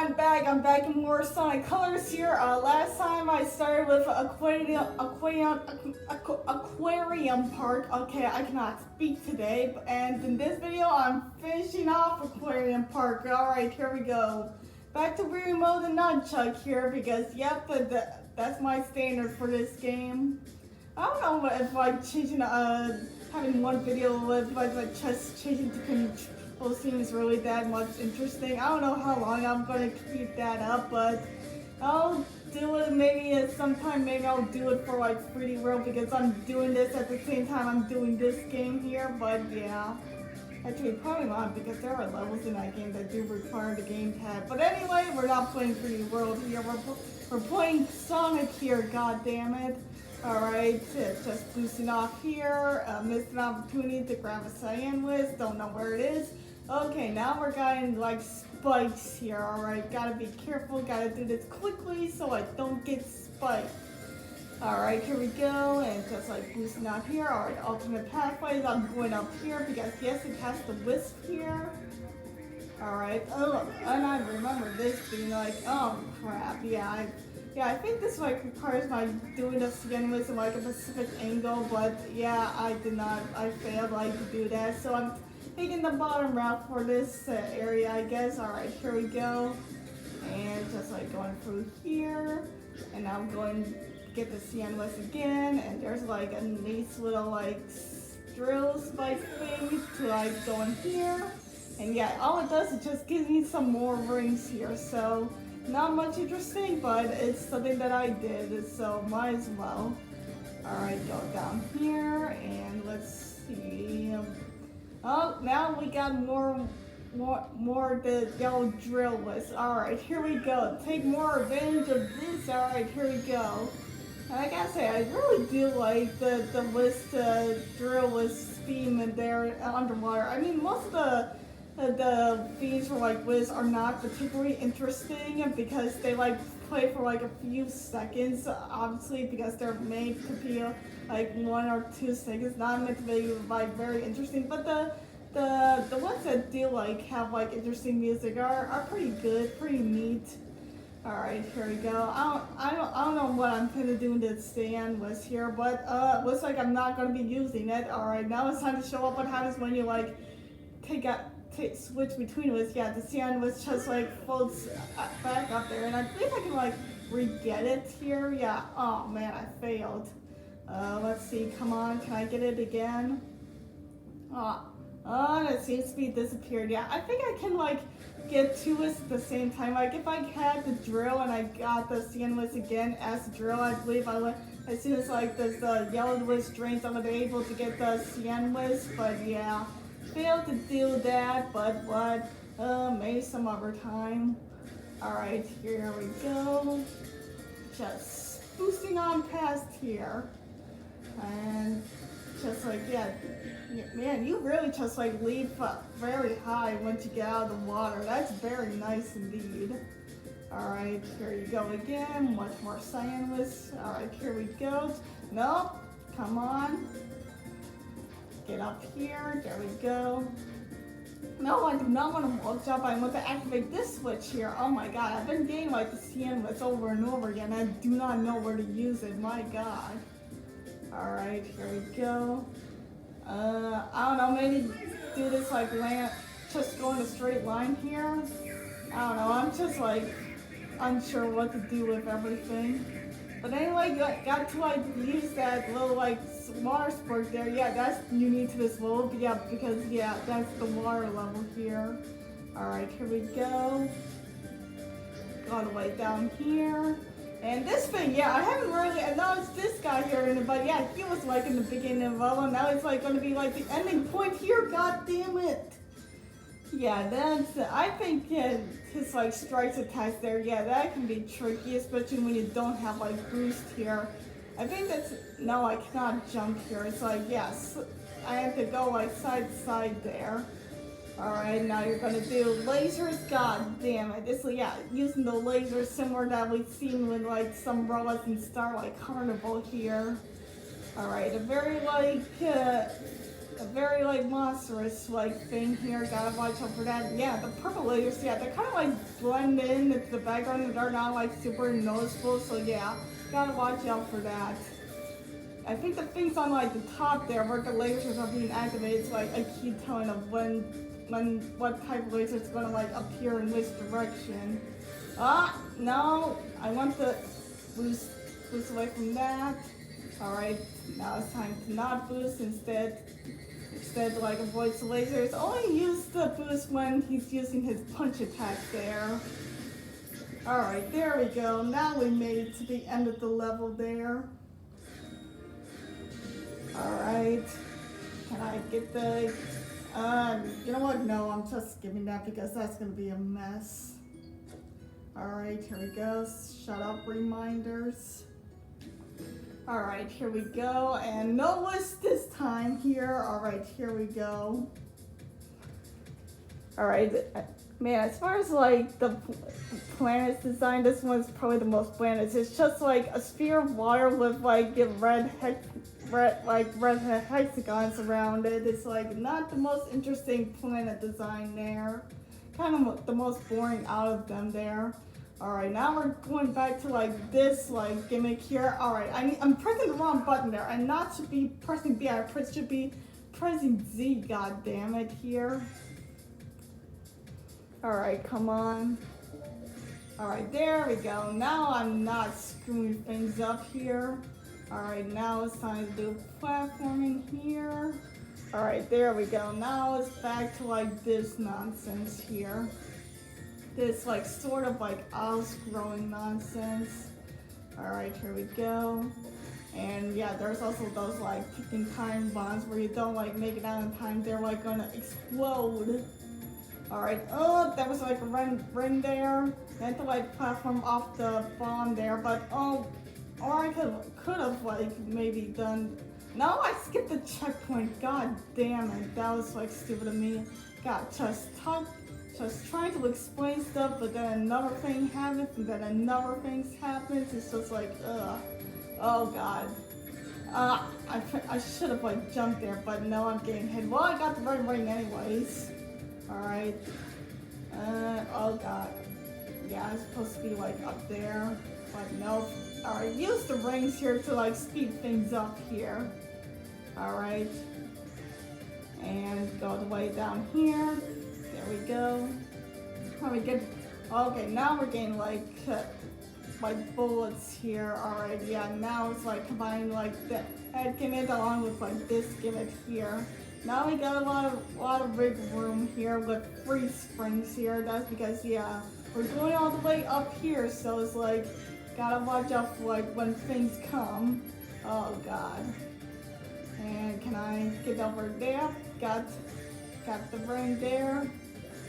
I'm back in more Sonic Colors here. Last time I started with Aquarium Park. Okay, I cannot speak today. And in this video, I'm finishing off Aquarium Park. Alright, here we go. Back to remote and nunchuck here because, yep, that's my standard for this game. I don't know if like changing, having one video with like just changing to control seems really that much interesting. I don't know how long I'm gonna keep that up, but I'll do it maybe sometime. Maybe I'll do it for like 3D World because I'm doing this at the same time I'm doing this game here. But yeah, actually probably not because there are levels in that game that do require the gamepad. But anyway, we're not playing 3D World here. We're playing Sonic here. God damn it! Alright, just boosting off here, missed an opportunity to grab a cyan whiz, don't know where it is. Okay, now we're getting like spikes here, alright, gotta be careful, gotta do this quickly so I don't get spiked. Alright, here we go, and just like boosting off here, alright, alternate pathways, I'm going up here because yes, it has the wisp here. Alright, oh, and I remember this being like, oh crap, yeah, I think this like requires my doing the skin with like a specific angle, but yeah, I failed like to do that, so I'm taking the bottom route for this area, I guess. Alright, here we go, and just like going through here, and now I'm going to get the cyan west again, and there's like a nice little like drill spike thing to like go in here, and yeah, all it does is just gives me some more rings here, so not much interesting, but it's something that I did, so might as well. Alright, go down here, and let's see. Oh, now we got more the yellow drill list. Alright, here we go. Take more advantage of this. Alright, here we go. And I gotta say, I really do like the list, drill list theme in there underwater. I mean, most of the themes for like Wiz are not particularly interesting because they like play for like a few seconds, obviously because they're made to be like 1 or 2 seconds, not meant to be like very interesting. But the ones that do like have like interesting music are pretty good, pretty neat. All right, here we go. I don't know what I'm gonna do in this stand list here, but looks like I'm not gonna be using it. All right, now it's time to show up what happens when you like switch between was. Yeah, the cyan was just like floats back up there, and I believe I can like re-get it here. Yeah, oh man, I failed. Let's see, come on, can I get it again? Oh, it seems to be disappeared. Yeah, I think I can like get two lists at the same time. Like if I had the drill and I got the cyan list again as the drill, I believe I would, as soon as like the yellow list drains, I would be able to get the cyan list, but yeah. Failed to do that, but what? Maybe some other time. Alright, here we go. Just boosting on past here. And just like, yeah, man, you really just like leap very high once you get out of the water. That's very nice indeed. Alright, here you go again. Much more cyan list. Alright, here we go. Nope, come on. Get up here, there we go. No, I do not want to walk up. I want to activate this switch here. Oh my god, I've been getting like the cyan list over and over again. I do not know where to use it, my god. Alright, here we go. I don't know, maybe do this like just go in a straight line here. I don't know, I'm just like unsure what to do with everything. But anyway, got to like use that little like water sport there. Yeah, that's unique to this level. Yeah, because yeah, that's the water level here. Alright, here we go. All the way down here. And this thing, yeah, I haven't really acknowledged this guy here in it, but yeah, he was like in the beginning of the level. Now it's like gonna be like the ending point here, god damn it. Yeah, that's, I think his like strikes attacks there, yeah, that can be tricky, especially when you don't have like boost here. I think that's, no, I cannot jump here. It's like, yes, I have to go like side to side there. Alright, now you're gonna do lasers, god damn it. This, yeah, using the lasers similar that we've seen with like some robots in Starlight Carnival here. Alright, a very like, a very like monstrous like thing here. Gotta watch out for that. Yeah, the purple lasers, yeah, they're kind of like blend in into the background and they're not like super noticeable. So yeah, gotta watch out for that. I think the things on like the top there where the lasers are being activated is like a key telling of when what type of laser is gonna like appear in which direction. Ah, no, I want the boost away from that. Alright, now it's time to not boost, instead like avoids the lasers. Only use the boost when he's using his punch attack there. Alright, there we go. Now we made it to the end of the level there. Alright, can I get the, you know what, no, I'm just skipping that because that's going to be a mess. Alright, here we go, shut up reminders. Alright, here we go, and no list this time here. Alright, here we go. Alright, man, as far as like the planets design, this one's probably the most bland. It's just like a sphere of water with like red hexagons around it. It's like not the most interesting planet design there. Kind of the most boring out of them there. Alright, now we're going back to like this like gimmick here. Alright, I'm pressing the wrong button there. I'm not should be pressing B, I should be pressing Z, god damn it here. Alright, come on. Alright, there we go. Now I'm not screwing things up here. Alright, now it's time to do platforming here. Alright, there we go. Now it's back to like this nonsense here. This like sort of like outgrowing nonsense. Alright, here we go. And yeah, there's also those like ticking time bombs where you don't like make it out in time, they're like gonna explode. Alright, oh, that was like a ring there. I had to like platform off the bomb there, but oh, or I could have like maybe done. No, I skipped the checkpoint. God damn it, that was like stupid of me. God, just trying to explain stuff, but then another thing happens, and then another thing happens. It's just like, ugh. Oh god. I should have like jumped there, but no, I'm getting hit. Well, I got the right ring anyways. Alright. Oh god. Yeah, I'm supposed to be like up there, but nope. Alright, use the rings here to like speed things up here. Alright. And go all the way down here. There we go. How we get? Okay, now we're getting like bullets here. Alright, yeah. Now it's like combining like the head gimmick along with like this gimmick here. Now we got a lot of rig room here with free springs here. That's because yeah, we're going all the way up here, so it's like gotta watch out for like when things come. Oh god. And can I get over there? Got the ring there.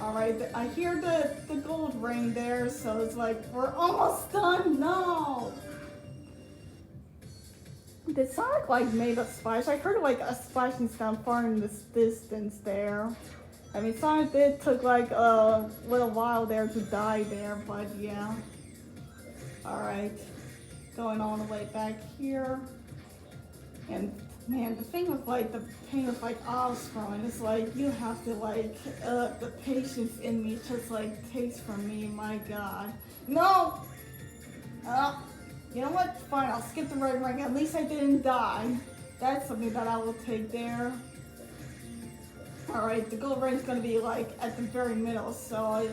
Alright, I hear the gold ring there, so it's like, we're almost done, no! Did Sonic like made a splash? I heard like a splashing sound far in this distance there. I mean, Sonic did took like a little while there to die there, but yeah. Alright, going all the way back here. And man, the thing with like the pain of like Osprey is like you have to like the patience in me just like takes from me. My god, no. You know what? Fine, I'll skip the red ring. At least I didn't die. That's something that I will take there. All right, the gold ring's gonna be like at the very middle, so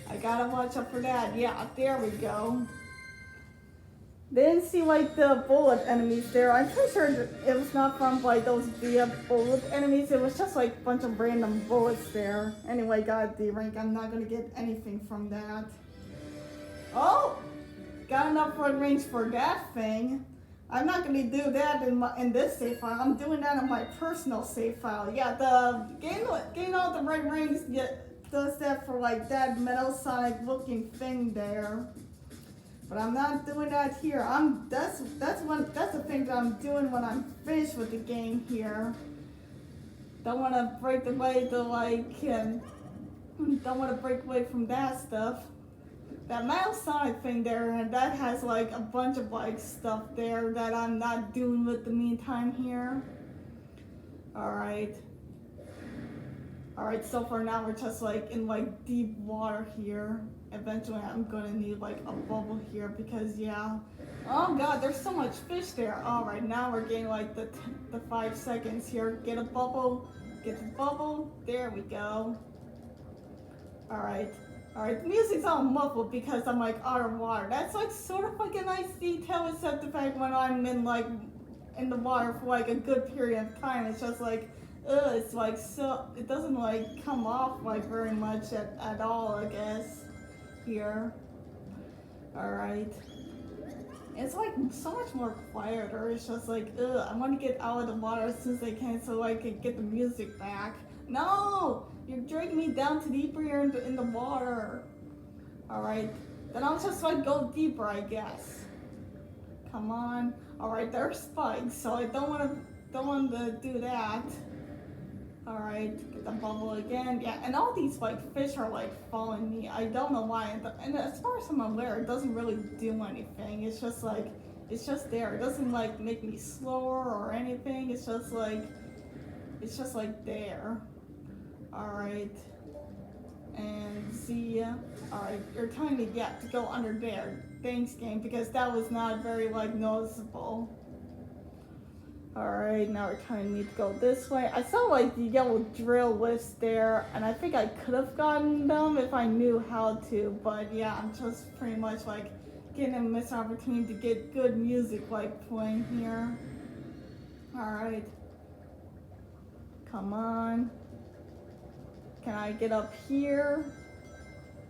I gotta watch out for that. Yeah, there we go. Didn't see like the bullet enemies there. I'm pretty sure it was not from like those via bullet enemies. It was just like a bunch of random bullets there. Anyway, got the rank. I'm not gonna get anything from that. Oh, got enough red rings for that thing. I'm not gonna do that in this save file. I'm doing that in my personal save file. Yeah, the getting all the red rings does that for like that Metal Sonic looking thing there. But I'm not doing that here. That's the thing that I'm doing when I'm finished with the game here. Don't want to break away don't want to break away from that stuff. That Metal Sonic thing there, and that has like a bunch of like stuff there that I'm not doing with the meantime here. Alright. Alright, so for now we're just like in like deep water here. Eventually I'm gonna need like a bubble here because yeah. Oh god, there's so much fish there. Alright, now we're getting like the 5 seconds here. Get a bubble, get the bubble. There we go. Alright. Alright, the music's all muffled because I'm like out of water. That's like sort of like a nice detail, except the fact when I'm in like in the water for like a good period of time, it's just like it's like so it doesn't like come off like very much at all, I guess. Here. Alright. It's like so much more quieter. It's just like I want to get out of the water as soon as I can so I can get the music back. No! You're dragging me down to deeper here in the water. Alright. Then I'll just like go deeper, I guess. Come on. Alright, there's spikes, so I don't want to do that. Alright, get the bubble again. Yeah, and all these like fish are like following me. I don't know why. And as far as I'm aware, it doesn't really do anything. It's just like, it's just there. It doesn't like make me slower or anything. It's just like there. Alright. And see ya. Alright, you're telling me, yeah, to go under there. Thanks, game, because that was not very like noticeable. Alright, now we're telling me to go this way. I saw like the yellow drill lifts there, and I think I could have gotten them if I knew how to, but yeah, I'm just pretty much like getting a missed opportunity to get good music like playing here. Alright. Come on. Can I get up here?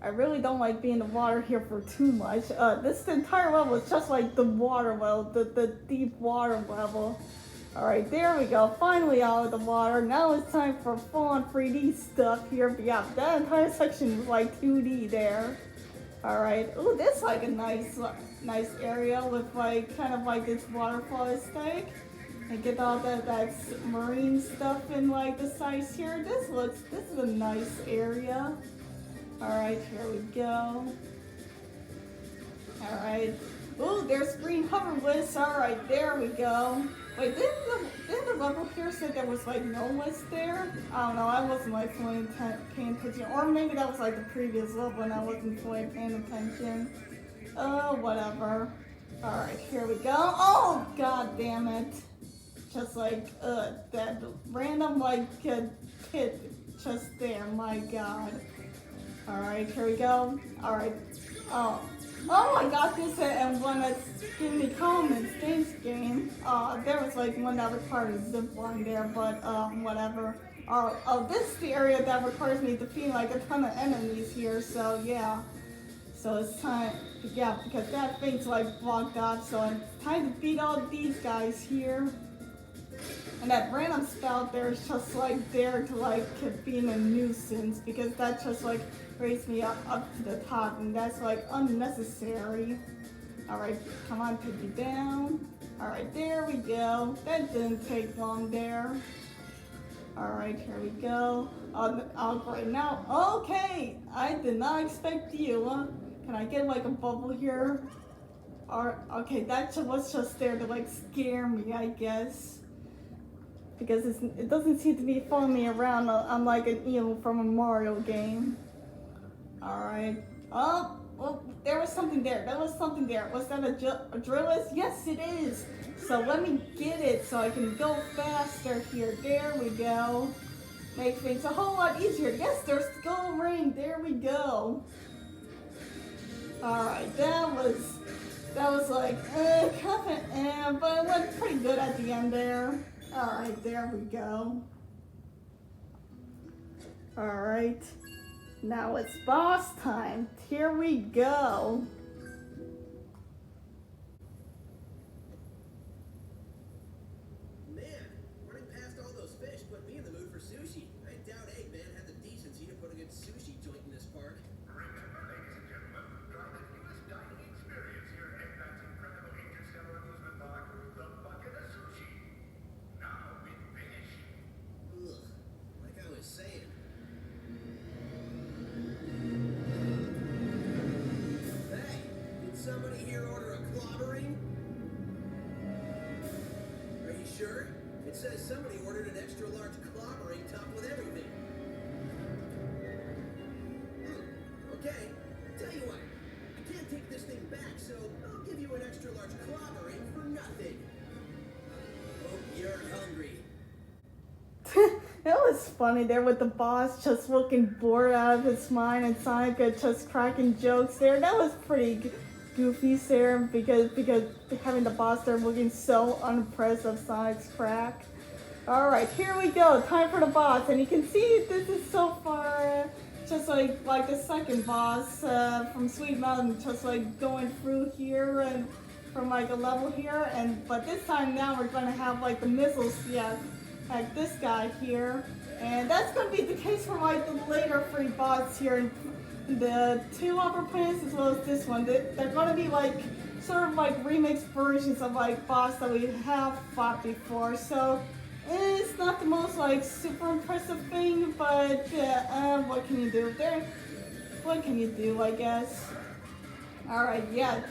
I really don't like being in the water here for too much. This entire level is just like the water level, the deep water level. Alright, there we go. Finally out of the water. Now it's time for full-on 3D stuff here. But yeah, that entire section was like 2D there. Alright. Ooh, this is like a nice area with like kind of like this waterfall aesthetic. And get all that marine stuff in like the sides here. This is a nice area. Alright, here we go. Alright. Ooh, there's green hover list. Alright, there we go. Wait, didn't the level here say there was like no list there? I don't know, I wasn't like fully paying attention. Or maybe that was like the previous level and I wasn't fully paying attention. Oh, whatever. Alright, here we go. Oh, god damn it. Just like, that random like pit just there, my god. Alright, here we go. Alright. Oh, I got this and one that's giving me comments. Thanks, game. There was like one that required a zip line there, but whatever. This is the area that requires me defeating like a ton of enemies here, so yeah. So it's time, yeah, because that thing's like blocked off, so it's time to beat all these guys here. And that random spout there is just like there to like keep being a nuisance because that just like raised me up to the top and that's like unnecessary. Alright, come on, take you down. Alright, there we go. That didn't take long there. Alright, here we go. Great, now, okay! I did not expect you. Can I get like a bubble here? Okay, that was just there to like scare me, I guess. Because it doesn't seem to be following me around unlike an eel from a Mario game. Alright. Oh, well, there was something there. There was something there. Was that a drillist? Yes, it is. So let me get it so I can go faster here. There we go. Make things a whole lot easier. Yes, there's the gold ring. There we go. Alright, that was like, but it went pretty good at the end there. Alright, there we go. Alright, now it's boss time. Here we go. Man, running past all those fish put me in the mood for sushi. I doubt Eggman had the decency to put a good sushi joint in this park. Remember, ladies and gentlemen, try the newest dining experience here at Eggman's incredible interstellar amusement park, the bucket of sushi. Now with fish. Ugh, like I was saying. Hey, did somebody here order a clobbering? Are you sure? It says somebody ordered an extra large clobbering topped with everything. Okay, tell you what, I can't take this thing back, so I'll give you an extra large clobbering for nothing. Hope you're hungry. That was funny there with the boss just looking bored out of his mind and Sonic just cracking jokes there. That was pretty goofy there because having the boss there looking so unimpressed of Sonic's crack. Alright, here we go. Time for the boss. And you can see this is so far just like the second boss from Sweet Mountain, just like going through here and from like a level here. But this time now we're going to have like the missiles, yeah, like this guy here. And that's going to be the case for like the later three boss here. The two upper planets as well as this one. They're going to be like sort of like remixed versions of like boss that we have fought before. So it's not the most like super impressive thing, but what can you do there? What can you do, I guess? Alright, yeah,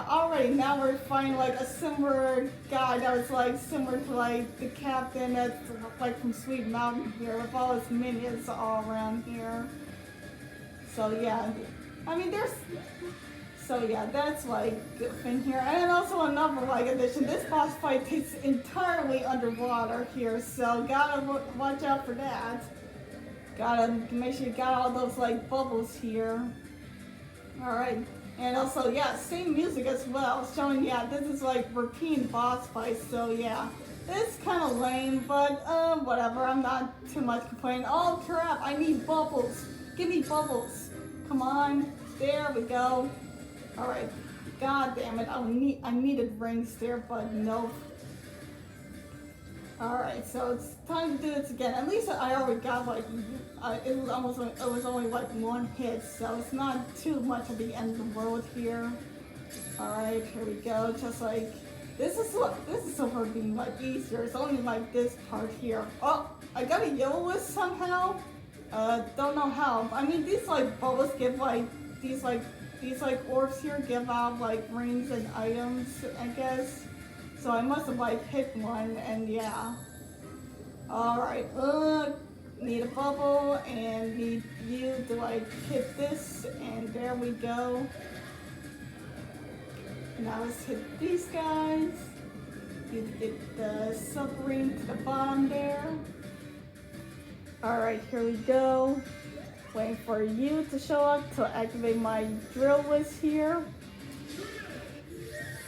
already now we're finding like a similar guy that was like similar to like the captain that's like from Sweet Mountain here with all his minions all around here. So yeah, I mean that's like good thing here. And also another like addition, this boss fight takes entirely underwater here, so gotta watch out for that. Gotta make sure you got all those like bubbles here. Alright, and also yeah, same music as well, showing yeah, this is like repeating boss fights, so yeah. It's kind of lame, but whatever, I'm not too much complaining. Oh crap, I need bubbles. Give me bubbles. Come on, there we go. Alright, god damn it, I needed rings there, but no. Alright, so it's time to do this again. At least I already got like, it was only like one hit, so it's not too much of the end of the world here. Alright, here we go, just like, this is so hard being like easier. It's only like this part here. Oh, I got a yellow somehow. Don't know how. I mean, these like bubbles give like these orbs here give out like rings and items, I guess. So I must have like hit one, and yeah. Alright, need a bubble and need you to like hit this, and there we go. Now let's hit these guys. Need to get the submarine to the bottom there. Alright, here we go. Waiting for you to show up to activate my drill list here.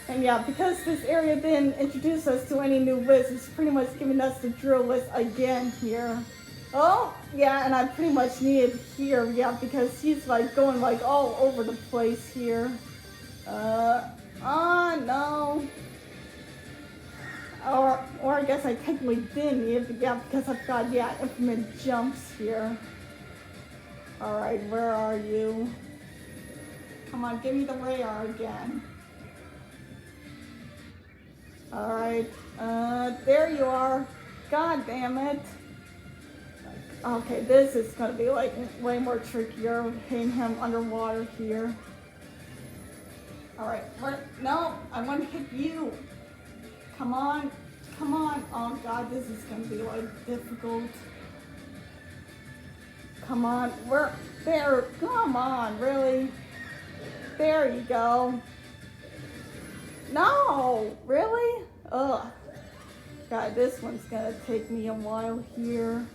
And yeah, because this area didn't introduce us to any new lists, it's pretty much giving us the drill list again here. Oh, yeah, and I pretty much need it here, yeah, because he's like going like all over the place here. No. Or I guess I technically didn't need it, but yeah, because I've got, yeah, infinite jumps here. Alright, where are you? Come on, give me the radar again. Alright, there you are. God damn it. Okay, this is gonna be like way more trickier, hitting him underwater here. Alright, no, I want to hit you. Come on, come on. Oh god, this is gonna be like difficult. Come on, there, come on, really? There you go. No, really? Ugh. God, this one's gonna take me a while here.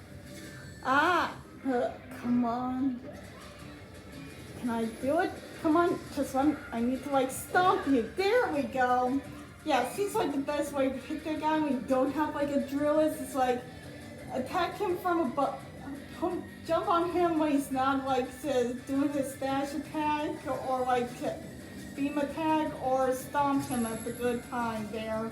Come on. Can I do it? Come on, just one. I need to like stomp you. There we go. Yeah, it seems like the best way to hit that guy when you don't have like a drill is like attack him from above. Jump on him when he's not like doing his dash attack or like beam attack, or stomp him at the good time there.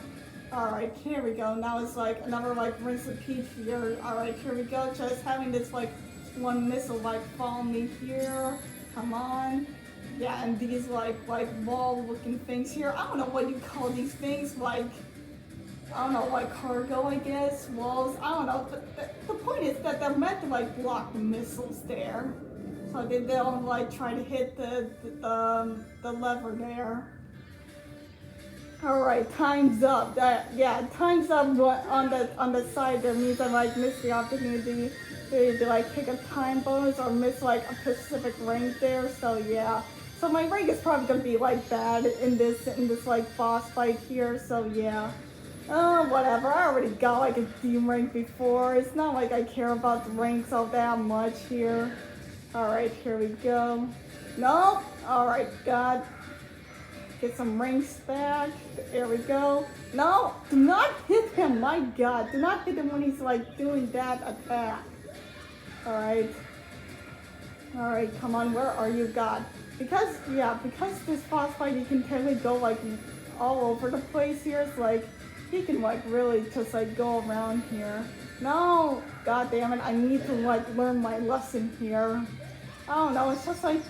Alright, here we go. Now it's like another like rinse repeat here. Alright, here we go. Just having this like one missile like follow me here. Come on. Yeah, and these like wall looking things here. I don't know what you call these things, like I don't know, like cargo, I guess, walls, I don't know, but the point is that they're meant to like block the missiles there. So they don't like try to hit the lever there. Alright, time's up. Yeah, time's up on the side there means I like missed the opportunity Maybe like pick a time bonus or miss like a specific rank there. So yeah. So my rank is probably gonna be like bad in this like boss fight here. So yeah. Whatever. I already got like a D rank before. It's not like I care about the ranks all that much here. Alright, here we go. No! Alright, God. Get some ranks back. There we go. No! Do not hit him! My God. Do not hit him when he's like doing that attack. Alright. Alright, come on. Where are you, God? Because this boss fight, you can totally go like all over the place here. It's like, he can like really just like go around here. No! God damn it. I need to like learn my lesson here. I don't know, it's like,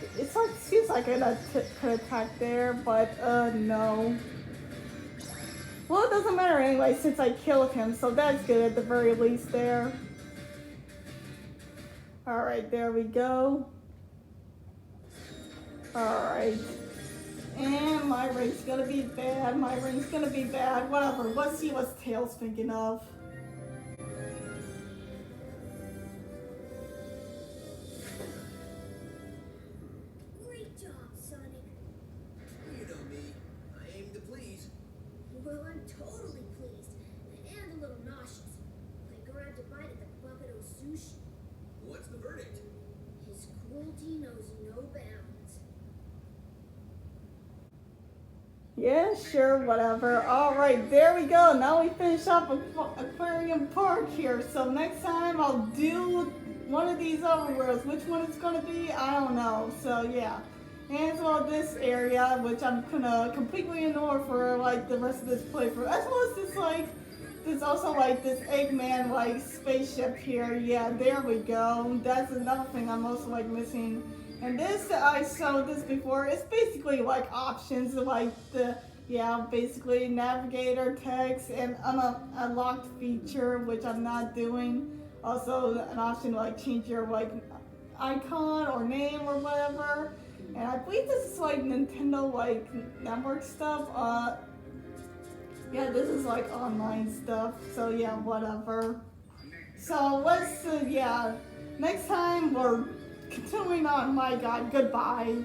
seems like I could attack there, but, no. Well, it doesn't matter anyway, since I killed him, so that's good at the very least there. Alright, there we go. Alright. And my rank's gonna be bad, whatever. Let's see what Tails thinking of. Well, I'm totally pleased, and a little nauseous. I grabbed a bite at the bucket of sushi. What's the verdict? His cruelty knows no bounds. Yeah, sure, whatever. Alright, there we go. Now we finish up Aquarium Park here. So next time I'll do one of these overworlds. Which one it's gonna be, I don't know. So yeah. And as well as this area, which I'm gonna completely ignore for like the rest of this playthrough. As well as this like, there's also like this Eggman like spaceship here. Yeah, there we go. That's another thing I'm also like missing. And this, I showed this before, it's basically like options like basically navigator, text, and unlocked feature, which I'm not doing. Also an option to like change your like icon or name or whatever. And I believe this is like Nintendo like network stuff. Yeah, this is like online stuff. So yeah, whatever. So let's next time we're continuing on. My God, goodbye.